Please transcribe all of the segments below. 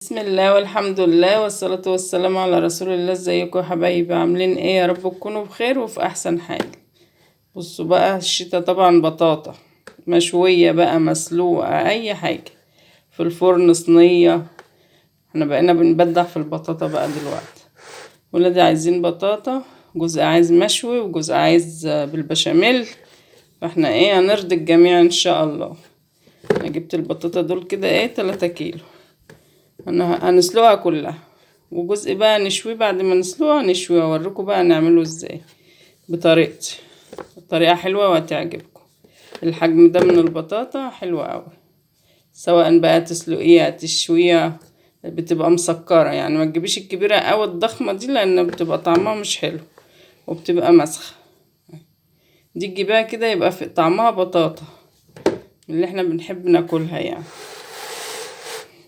بسم الله والحمد لله والصلاة والسلام على رسول الله. ازيكم يا حبايبي؟ عاملين ايه؟ يا رب تكونوا بخير وفي احسن حال. بصوا بقى، الشتا طبعا بطاطا مشوية بقى، مسلوقة، اي حاجة، في الفرن، صينية. احنا بقينا بنبدع في البطاطا بقى دلوقتي. ولادي عايزين بطاطا، جزء عايز مشوي وجزء عايز بالبشاميل، فاحنا ايه هنرضي الجميع ان شاء الله. انا جبت البطاطا دول كده 3 كيلو. هنسلقها كلها، وجزء بقى نشويه. بعد ما نسلقها نشويه، اوريكم بقى نعمله ازاي بطريقتي. طريقة حلوة وهتعجبكم. الحجم ده من البطاطا حلوة قوي، سواء بقى تسلقيها تشويها، بتبقى مسكرة يعني. ما تجيبيش الكبيرة او الضخمة دي، لان بتبقى طعمها مش حلو وبتبقى مسخة. دي تجيبها كده يبقى في طعمها بطاطا اللي احنا بنحب ناكلها يعني.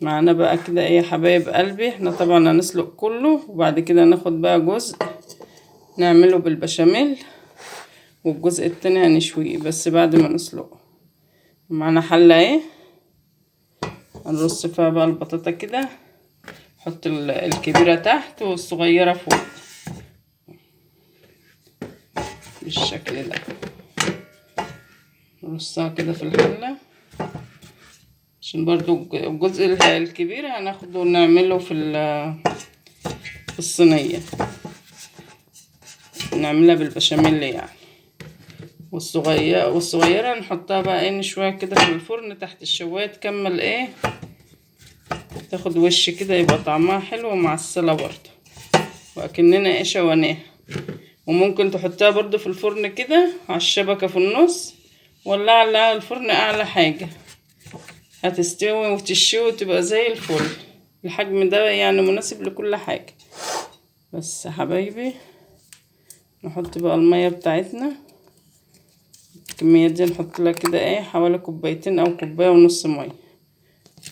معانا بقى كده ايه يا حبايب قلبي، احنا طبعا هنسلق كله، وبعد كده ناخد بقى جزء نعمله بالبشاميل، والجزء التاني هنشويه بس بعد ما نسلقه. معانا حلة ايه، هنرص فيها بقى البطاطا كده، نحط الكبيرة تحت والصغيرة فوق بالشكل ده. نرصها كده في الحلة، عشان برضو الجزء الكبير هناخده ونعمله في الصينية، نعملها بالبشاميل يعني. والصغيرة نحطها بقى ايه شوية كده في الفرن تحت الشواية، تكمل ايه، تاخد وش كده، يبقى طعمها حلو ومعسلة برضو، وأكننا ايه شويناها. وممكن تحطها برضو في الفرن كده على الشبكة في النص، ولا على الفرن أعلى حاجة، هتستوي وتشوي وتبقى زي الفل. الحجم ده يعني مناسب لكل حاجة. بس يا حبايبي، نحط بقى المية بتاعتنا. الكمية دي نحط لها كده ايه حوالي كوبايتين او كوباية ونص مية.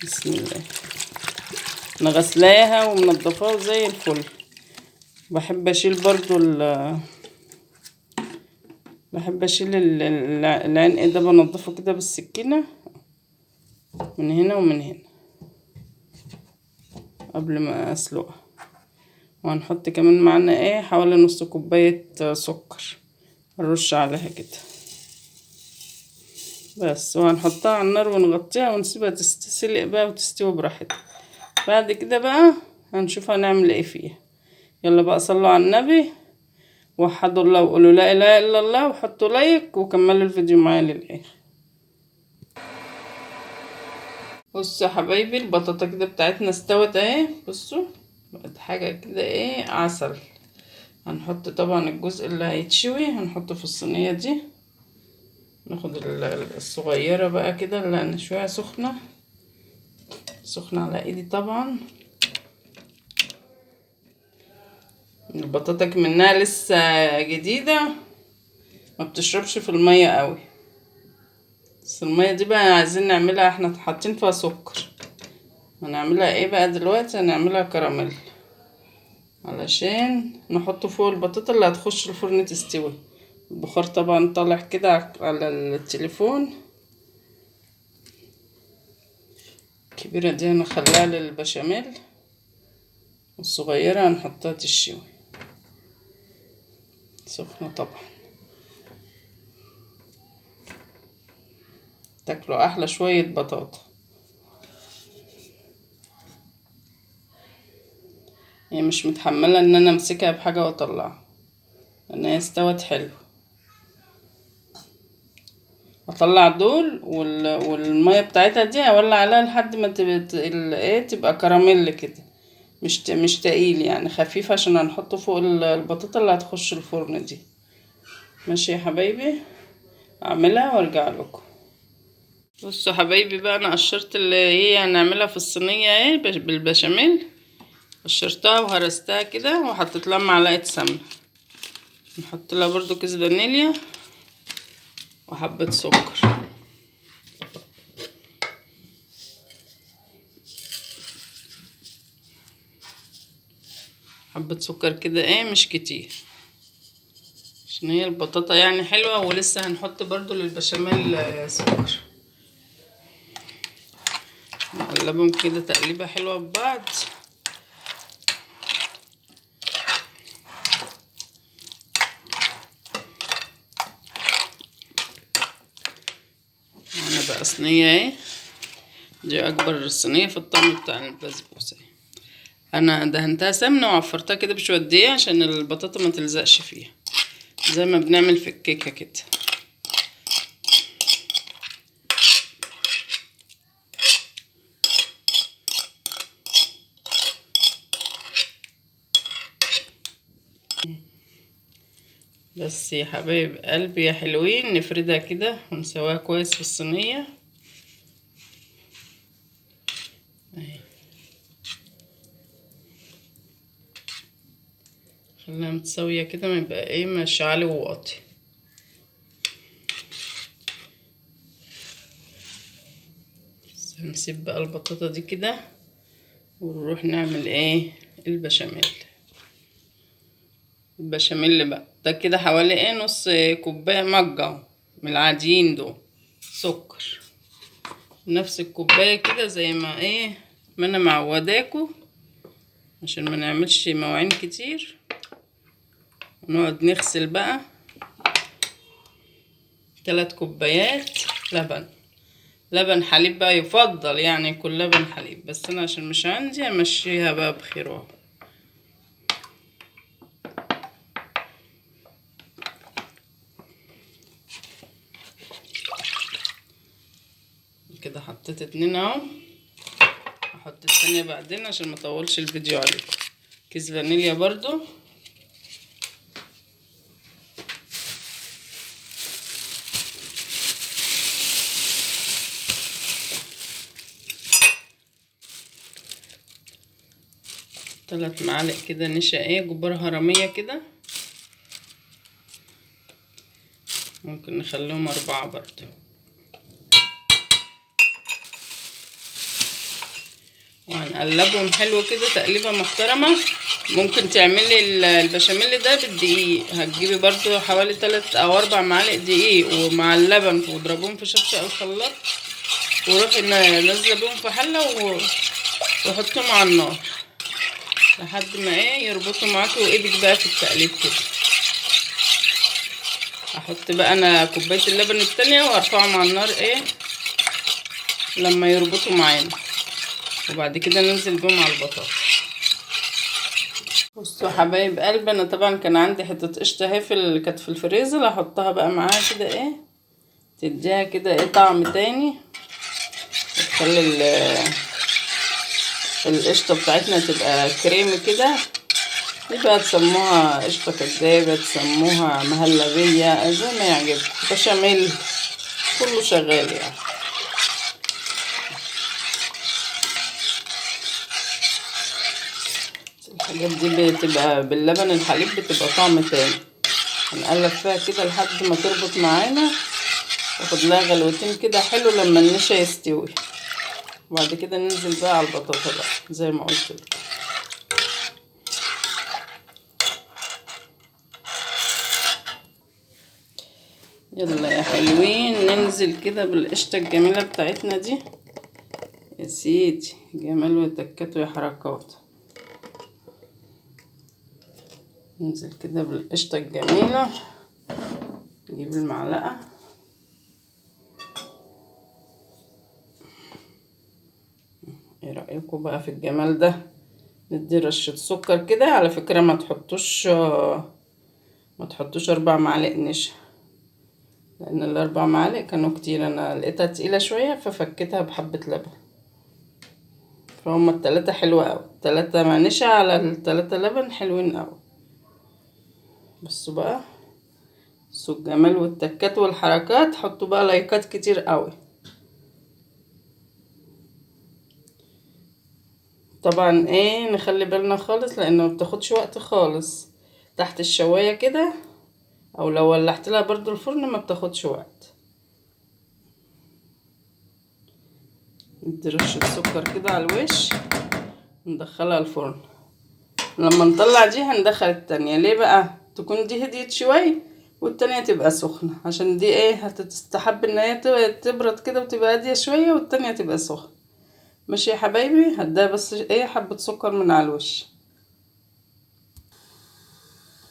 بسم الله. انا غسلاها ومنضفاها زي الفل. بحب اشيل برضو العنق ده، بنضفه كده بالسكينة من هنا ومن هنا قبل ما اسلقها. وهنحط كمان معانا ايه حوالي نص كوباية سكر، نرش عليها كده بس. وهنحطها على النار ونغطيها ونسيبها تستسلق بقى وتستوي براحتها. بعد كده بقى هنشوف هنعمل ايه فيها. يلا بقى صلوا على النبي، وحدوا الله وقولوا لا اله الا الله، وحطوا لايك وكملوا الفيديو معايا للاخر. بصوا يا حبايبي، البطاطا كده بتاعتنا استوت اهي. بصوا بقت حاجه كده ايه عسل. هنحط طبعا الجزء اللي هيتشوي هنحطه في الصينيه دي. ناخد الصغيره بقى كده اللي هنشويها سخنه على ايدي طبعا. البطاطا منها لسه جديده، ما بتشربش في الميه قوي. بس الميه دي بقى عايزين نعملها، احنا حاطين فيها سكر. هنعملها ايه بقى دلوقتي؟ هنعملها كراميل، علشان نحطه فوق البطاطا اللي هتخش الفرن تستوي. البخار طبعا طالع كده على التليفون. الكبيرة دي هنخليها للبشاميل، والصغيرة هنحطها تشوي سخنة طبعا. تاكلوا احلى شوية بطاطا. هي مش متحملة ان انا امسكها بحاجة واطلعها، لان هي استوت حلو. اطلع دول والمية بتاعتها دي اولع عليها لحد ما تبقى كراميل كده، مش تقيل يعني، خفيف، عشان هنحطه فوق البطاطا اللي هتخش الفرن دي. ماشي يا حبايبي، اعملها وارجع لكم. بصوا حبايبي بقى، انا قشرت اللي هي هنعملها في الصينيه ايه بالبشاميل. قشرتها وهرستها كده، وحطيت لها معلقه سمنه. نحط لها برضو كيس فانيليا وحبه سكر. حبه سكر كده ايه مش كتير، عشان هي البطاطا يعني حلوه، ولسه هنحط برضو للبشاميل سكر. نقلبهم كده تقليبه حلوه ببعض. انا بقى صينيه اهي، دي اكبر صينيه في الطعم بتاع البسبوسه. انا دهنتها سمنه وعفرتها كده بشويه دقيق عشان البطاطا ما تلزقش فيها، زي ما بنعمل في الكيكه كده. بس يا حبايب قلبي يا حلوين، نفردها كده ونسويها كويس في الصينيه اهي. خليها متساويه كده، ما يبقى ايه مش عالي وواطي. هنسيب بقى البطاطا دي كده ونروح نعمل ايه البشاميل. البشاميل بقى ده كده حوالي ايه نص كوبايه مجه من العاديين دول سكر، نفس الكوبايه كده زي ما ايه ما انا معوداكو، عشان ما نعملش مواعين كتير. ونقعد نغسل بقى 3 كوبايات لبن حليب بقى يفضل يعني يكون لبن حليب، بس انا عشان مش عندي امشيها بقى بخير. كده حطيت 2 اهو، هحط الثانيه بعدين عشان ما اطولش الفيديو عليكم. كيس فانيليا برضو، ثلاث معالق كده نشا ايه كبار هرمية كده، ممكن نخليهم 4 برضو. وهنقلبهم حلو كده تقليبه محترمة. ممكن تعملي البشاميل ده بالدقيق، هتجيبي برضو حوالي 3 أو 4 معالق دقيق ومع اللبن واضربهم في شفشق الخلاط، وروحي نازله بيهم في حله وحطهم على النار لحد ما ايه يربطوا معاكي، وايدك بقى في التقليب كده. احط بقى انا كوبايه اللبن التانية وارفعهم على النار ايه لما يربطوا معانا، وبعد كده ننزل بيهم على البطاطا. بصوا حبايب قلبي، انا طبعا كان عندي حته قشطه اهي كانت في الفريزر، احطها بقى معاها كده ايه تديها كده ايه طعم تاني، وتخلي القشطه بتاعتنا تبقى كريمي كده. دي بقى تسموها قشطه كدابه، تسموها مهلبيه، زي ما يعجبكم، بشاميل، كله شغال يعني. الحاجات دي بتبقى باللبن الحليب بتبقى طعم تاني. هنقلب فيها كده لحد ما تربط معانا، تاخد لها غلوتين كده حلو لما النشا يستوي، وبعد كده ننزل بقى على البطاطا بقى زي ما قلت لكم. يلا يا حلوين ننزل كده بالقشطه الجميله بتاعتنا دي يا سيدي، جمال وتكات ويا حركات. ننزل كده بالقشطه الجميله، نجيب المعلقه ايه رايكم بقى في الجمال ده؟ ندي رشه سكر كده، على فكره ما تحطوش 4 معالق نشا، لان ال4 معالق كانوا كتير، انا لقيتها تقيله شويه ففكيتها بحبه لبن، فهم ال3 حلوه اوي، 3 مع نشا على ال3 لبن حلوين اوي. بصوا بقى، بصوا الجمال والتكات والحركات. حطوا بقى لايكات كتير قوي. طبعا ايه نخلي بالنا خالص لانه ما بتاخدش وقت خالص تحت الشوايه كده، او لو ولعت لها برضو الفرن ما بتاخدش وقت. ندي رشه سكر كده على الوش، ندخلها الفرن. لما نطلع دي هندخل التانية، ليه بقى؟ تكون دي هديت شويه والتانية تبقى سخنة، عشان دي ايه هتستحب ان هي تبرد كده وتبقى هادية شوية، والتانية تبقى سخنة. ماشي يا حبايبي، هديها بس ايه حبة سكر من على الوش.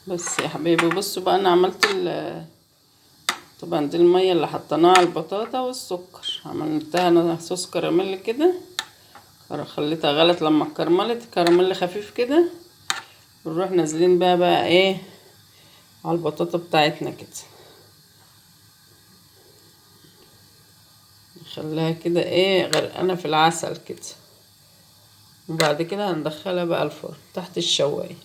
بس يا حبايبي بصوا بقى، انا عملت طبعا دي المية اللي حطيناها على البطاطا والسكر، عملتها انا صوص كراميل كده، خليتها غلط لما كرملت كراميل خفيف كده، ونروح نازلين بقى ايه على البطاطا بتاعتنا كده، نخليها كده ايه غرقانة في العسل كده، وبعد كده هندخلها بقى الفرن تحت الشواية.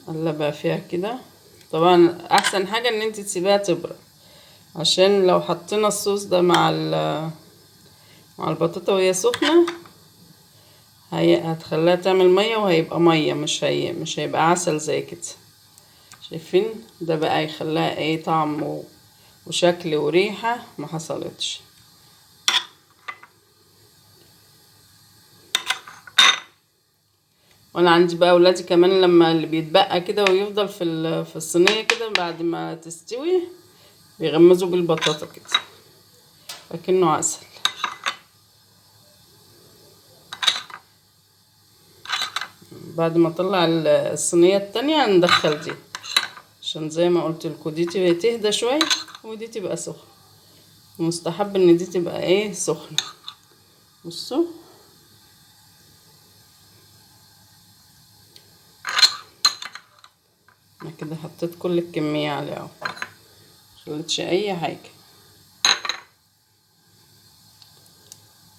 قلبها فيها كده. طبعا احسن حاجة ان انت تسيبيها تبرد، عشان لو حطينا الصوص ده مع البطاطا وهي سخنة هتخليها تعمل مية، وهيبقى مية مش هيبقى عسل زي كده. شايفين ده بقى يخليها ايه طعم وشكل وريحة ما حصلتش. وانا عندي بقى اولادي كمان لما اللي بيتبقى كده ويفضل في الصينية كده بعد ما تستوي بيغمزوا بالبطاطا كده لكنه عسل. بعد ما اطلع الصينية التانية هندخل دي، عشان زي ما قلت لكم دي تبقى تهدى شوية ودي تبقى سخنة، مستحب ان دي تبقى ايه سخنة. بصوا انا كده حطيت كل الكمية عليها اهو، مخليتش اي حاجة.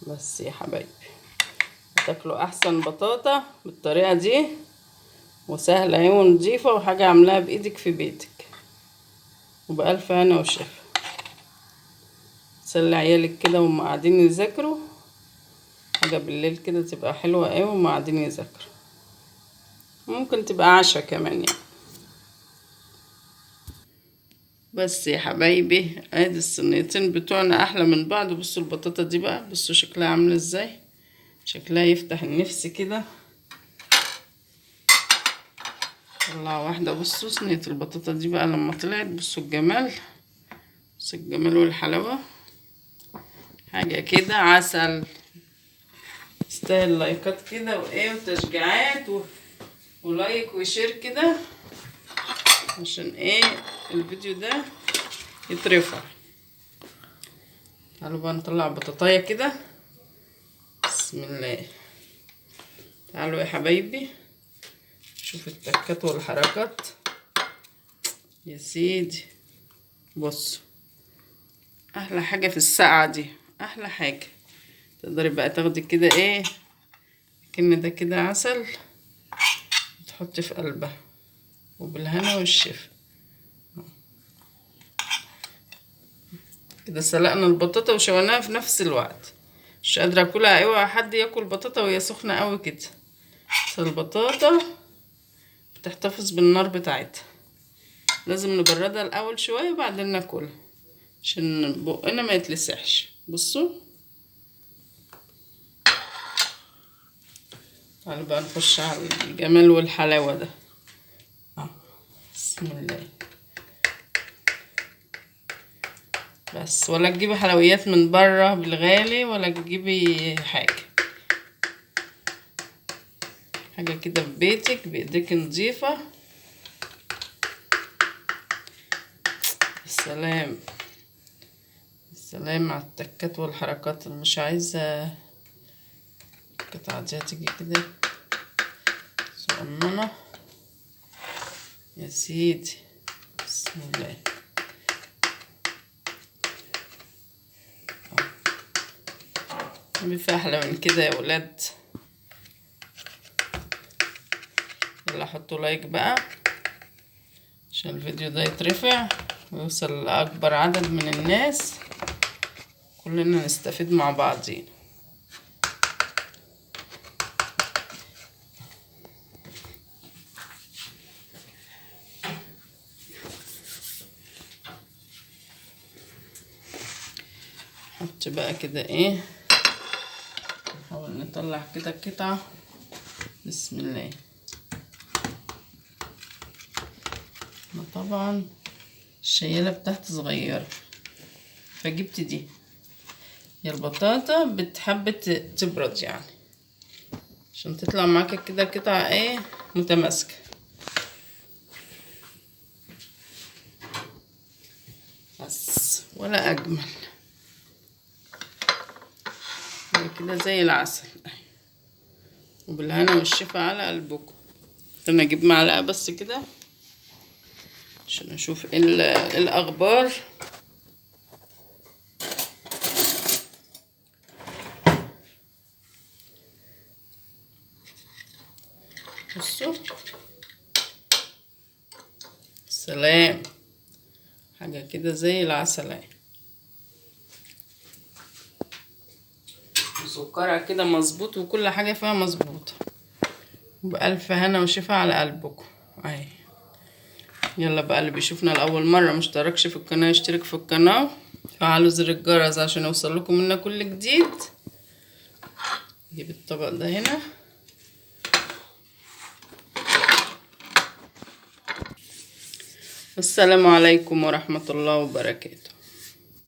بس يا حبايبي هتاكلوا احسن بطاطا بالطريقة دي، وسهلة اهي ونضيفة، وحاجة عاملاها بايدك في بيتك، وبألف هنا وشفا. تسلي عيالك كده وهم قاعدين يذاكروا، حاجة بالليل كده تبقى حلوة اهي وهم قاعدين يذاكروا، ممكن تبقى عشا كمان يعني. بس يا حبايبي ادي الصينيتين بتوعنا احلى من بعض. بصوا البطاطا دي بقى، بصوا شكلها عامل ازاي، شكلها يفتح النفس كده. طلع واحدة، بصوا صينية البطاطا دي بقى لما طلعت، بصوا الجمال، بصوا الجمال والحلاوة، حاجة كده عسل، تستاهل لايكات كده وايه وتشجيعات ولايك وشير كده، عشان ايه الفيديو ده يترفع. تعالوا بقى نطلع بطاطاية كده، بسم الله. تعالوا يا حبايبي شوف التكات والحركات يا سيدي. بصوا احلى حاجة في الساعة دي، احلى حاجة تقدري بقى تاخدي كده ايه كأن ده كده عسل، تحطي في قلبها، وبالهنا والشفا. كده سلقنا البطاطا وشويناها في نفس الوقت. مش قادرة اكلها، اوعى حد ياكل بطاطا وهي سخنة قوي كده، بس البطاطا بتحتفظ بالنار بتاعتها، لازم نبردها الاول شوية وبعدين ناكلها عشان بقنا ما يتلسعش. بصوا تعالوا بقى نخش على الجمال والحلاوة ده. بسم الله. بس ولا تجيبي حلويات من بره بالغالي، ولا تجيبي حاجة كده في بيتك بايديك نظيفة. السلام السلام على التكات والحركات، اللي مش عايزة القطعة دي تيجي كده صغننة يا سيدي. بسم الله. في احلى من كده يا ولاد؟ يلا حطوا لايك بقى عشان الفيديو ده يترفع ويوصل لأكبر عدد من الناس، كلنا نستفيد مع بعضين. حط بقى كده ايه، نحاول نطلع كده قطعة. بسم الله. طبعا الشيالة بتاعتي صغيرة فجبت دي. هي البطاطا بتحب تبرد يعني عشان تطلع معاك كده قطع ايه متماسكة. بس ولا اجمل كده زي العسل. وبالهنا والشفا على قلبكم. انا اجيب معلقة بس كده عشان اشوف ايه الاخبار. بصوا سلام، حاجة كده زي العسل اهي، مسكرة كده مظبوط وكل حاجة فيها مظبوطة. بألف هنا وشفا على قلبكم اهي. يلا بقى اللي بيشوفنا لأول مرة مشتركش في القناة يشترك في القناة، فعلوا زر الجرس عشان يوصل لكم منا كل جديد. نجيب الطبق ده هنا. السلام عليكم ورحمة الله وبركاته.